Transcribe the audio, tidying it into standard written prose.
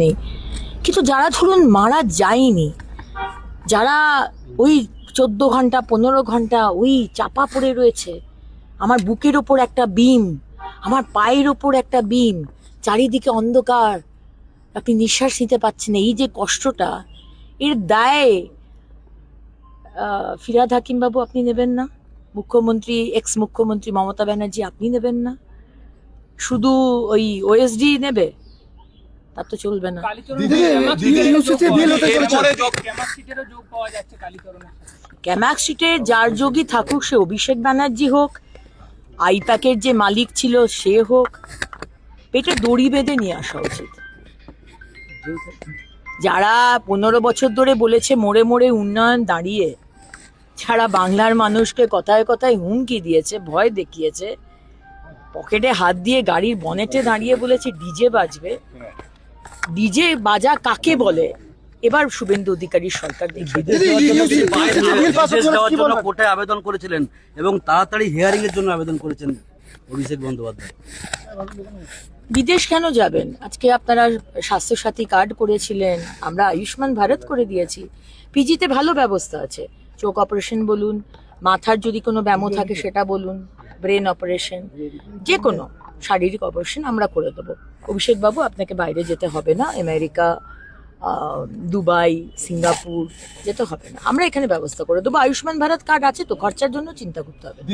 নেই, কিন্তু যারা ধরুন মারা যায়নি, যারা ওই 14 ঘন্টা 15 ঘন্টা ওই চাপা পড়ে রয়েছে, আমার বুকের ওপর একটা বিম, আমার পায়ের ওপর একটা বিম, চারিদিকে অন্ধকার, আপনি নিঃশ্বাস নিতে পারছেন না, এই যে কষ্টটা, এর দায় ফিরহাদ হাকিম বাবু আপনি নেবেন না? মুখ্যমন্ত্রী, এক্স মুখ্যমন্ত্রী মমতা ব্যানার্জি আপনি নেবেন না? শুধু ওই ওএসডি নেবে? তার তো চলবে না। ক্যামাক সিটে যার যোগী থাকুক, সে অভিষেক ব্যানার্জি হোক, আইপ্যাকের যে মালিক ছিল সে হোক, পেটে দড়ি বেঁধে নিয়ে আসা উচিত। যারা 15 বছর ধরে বলেছে মোড়ে মোড়ে উন্নয়ন দাঁড়িয়ে, যারা বাংলার মানুষকে কথায় কথায় হুমকি দিয়েছে, ভয় দেখিয়েছে, পকেটে হাত দিয়ে গাড়ির বনেটে দাঁড়িয়ে বলেছে ডিজে বাজবে, ডিজে বাজা কাকে বলে এবার শুভেন্দু অধিকারীর সরকার দেখিয়ে কোর্টে আবেদন করেছিলেন এবং তাড়াতাড়ি হিয়ারিং এর জন্য আবেদন করেছেন অভিষেক বন্দ্যোপাধ্যায়। বিদেশ কেন যাবেন? আজকে আপনারা স্বাস্থ্যসাথী কার্ড করেছিলেন, আমরা আয়ুষ্মান ভারত করে দিয়েছি, পিজিতে ভালো ব্যবস্থা আছে, চোখ অপারেশন বলুন, মাথার যদি কোনো ব্যামো থাকে সেটা বলুন, ব্রেন অপারেশন, যে কোনো শারীরিক অপারেশন আমরা করে দেবো। অভিষেক বাবু আপনাকে বাইরে যেতে হবে না, আমেরিকা, দুবাই, সিঙ্গাপুর যেতে হবে না, আমরা এখানে ব্যবস্থা করে দেবো। আয়ুষ্মান ভারত কার্ড আছে তো, খরচার জন্য চিন্তা করতে হবে না।